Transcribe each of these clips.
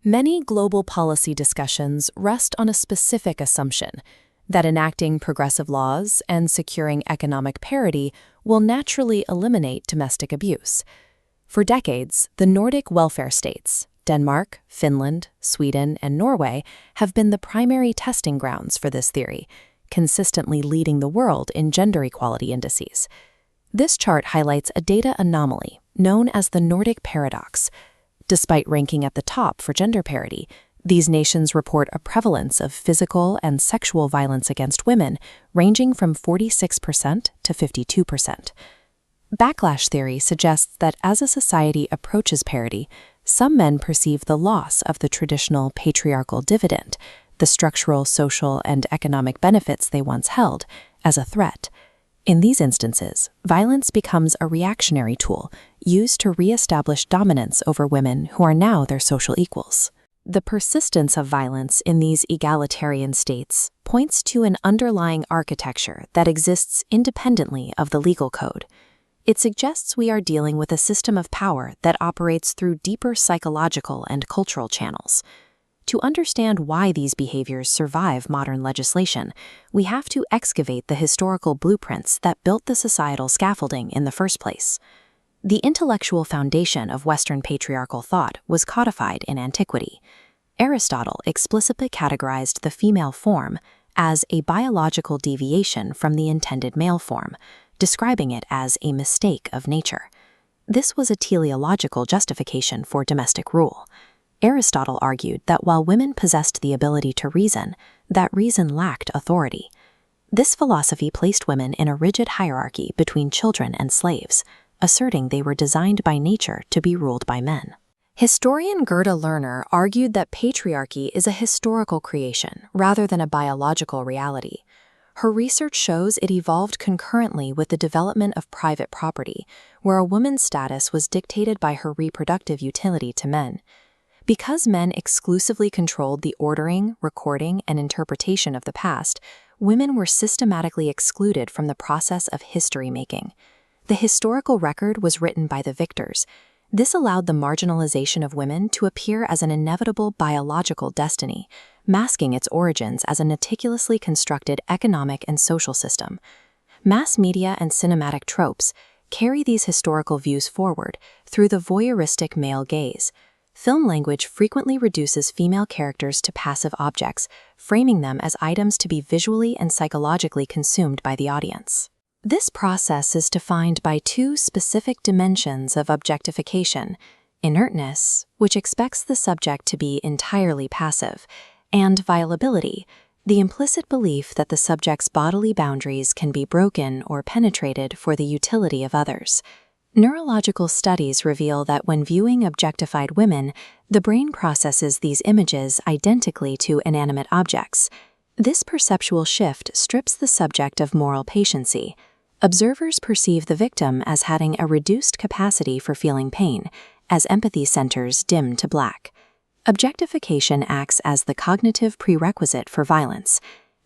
Many global policy discussions rest on a specific assumption that enacting progressive laws and securing economic parity will naturally eliminate domestic abuse. For decades, the Nordic welfare states, Denmark, Finland, Sweden, and Norway, have been the primary testing grounds for this theory, consistently leading the world in gender equality indices. This chart highlights a data anomaly known as the Nordic Paradox. Despite ranking at the top for gender parity, these nations report a prevalence of physical and sexual violence against women ranging from 46% to 52%. Backlash theory suggests that as a society approaches parity, some men perceive the loss of the traditional patriarchal dividend, the structural, social, and economic benefits they once held, as a threat. In these instances, violence becomes a reactionary tool used to reestablish dominance over women who are now their social equals. The persistence of violence in these egalitarian states points to an underlying architecture that exists independently of the legal code. It suggests we are dealing with a system of power that operates through deeper psychological and cultural channels. To understand why these behaviors survive modern legislation, we have to excavate the historical blueprints that built the societal scaffolding in the first place. The intellectual foundation of Western patriarchal thought was codified in antiquity. Aristotle explicitly categorized the female form as a biological deviation from the intended male form, describing it as a mistake of nature. This was a teleological justification for domestic rule. Aristotle argued that while women possessed the ability to reason, that reason lacked authority. This philosophy placed women in a rigid hierarchy between children and slaves, asserting they were designed by nature to be ruled by men. Historian Gerda Lerner argued that patriarchy is a historical creation rather than a biological reality. Her research shows it evolved concurrently with the development of private property, where a woman's status was dictated by her reproductive utility to men. Because men exclusively controlled the ordering, recording, and interpretation of the past, women were systematically excluded from the process of history-making. The historical record was written by the victors. This allowed the marginalization of women to appear as an inevitable biological destiny, masking its origins as a meticulously constructed economic and social system. Mass media and cinematic tropes carry these historical views forward through the voyeuristic male gaze. Film language frequently reduces female characters to passive objects, framing them as items to be visually and psychologically consumed by the audience. This process is defined by two specific dimensions of objectification: inertness, which expects the subject to be entirely passive, and violability, the implicit belief that the subject's bodily boundaries can be broken or penetrated for the utility of others. Neurological studies reveal that when viewing objectified women, the brain processes these images identically to inanimate objects. This perceptual shift strips the subject of moral patiency. Observers perceive the victim as having a reduced capacity for feeling pain, as empathy centers dim to black. Objectification acts as the cognitive prerequisite for violence.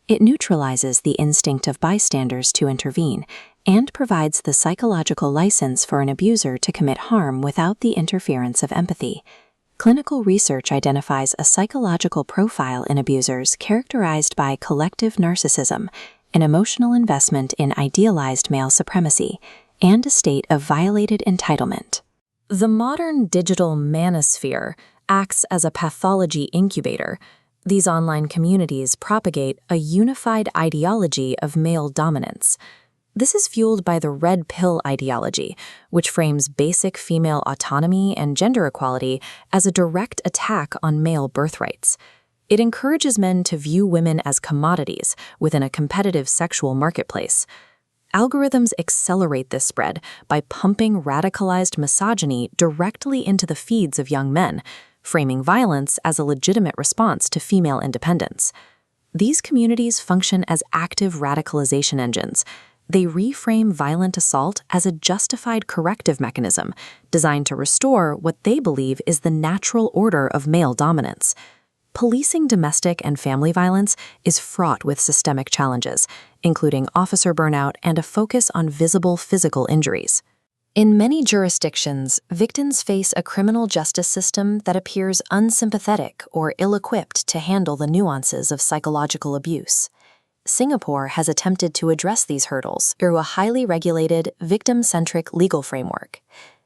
It neutralizes the instinct of bystanders to intervene and provides the psychological license for an abuser to commit harm without the interference of empathy. Clinical research identifies a psychological profile in abusers characterized by collective narcissism, an emotional investment in idealized male supremacy, and a state of violated entitlement. The modern digital manosphere acts as a pathology incubator. These online communities propagate a unified ideology of male dominance. This is fueled by the red pill ideology, which frames basic female autonomy and gender equality as a direct attack on male birthrights. It encourages men to view women as commodities within a competitive sexual marketplace. Algorithms accelerate this spread by pumping radicalized misogyny directly into the feeds of young men, framing violence as a legitimate response to female independence. These communities function as active radicalization engines. They reframe violent assault as a justified corrective mechanism designed to restore what they believe is the natural order of male dominance. Policing domestic and family violence is fraught with systemic challenges, including officer burnout and a focus on visible physical injuries. In many jurisdictions, victims face a criminal justice system that appears unsympathetic or ill-equipped to handle the nuances of psychological abuse. Singapore has attempted to address these hurdles through a highly regulated, victim-centric legal framework.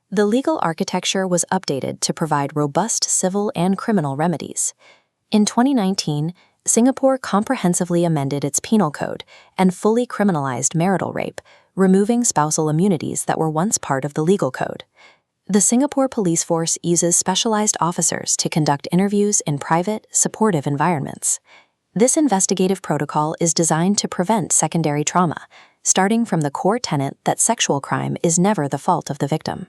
The legal architecture was updated to provide robust civil and criminal remedies. In 2019, Singapore comprehensively amended its penal code and fully criminalized marital rape, removing spousal immunities that were once part of the legal code. The Singapore police force uses specialized officers to conduct interviews in private, supportive environments. This investigative protocol is designed to prevent secondary trauma, starting from the core tenet that sexual crime is never the fault of the victim.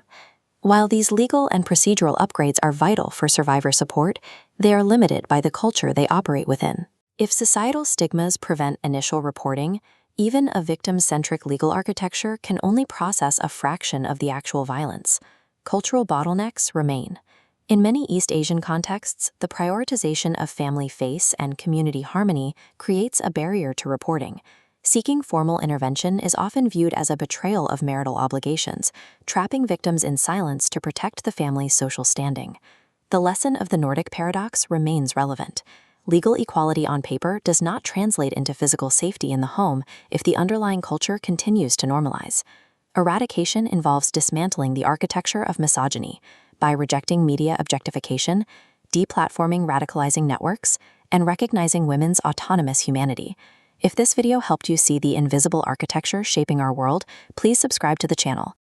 While these legal and procedural upgrades are vital for survivor support, they are limited by the culture they operate within. If societal stigmas prevent initial reporting, even a victim-centric legal architecture can only process a fraction of the actual violence. Cultural bottlenecks remain. In many East Asian contexts, the prioritization of family face and community harmony creates a barrier to reporting. Seeking formal intervention is often viewed as a betrayal of marital obligations, trapping victims in silence to protect the family's social standing. The lesson of the Nordic Paradox remains relevant. Legal equality on paper does not translate into physical safety in the home if the underlying culture continues to normalize. Eradication involves dismantling the architecture of misogyny by rejecting media objectification, deplatforming radicalizing networks, and recognizing women's autonomous humanity. If this video helped you see the invisible architecture shaping our world, please subscribe to the channel.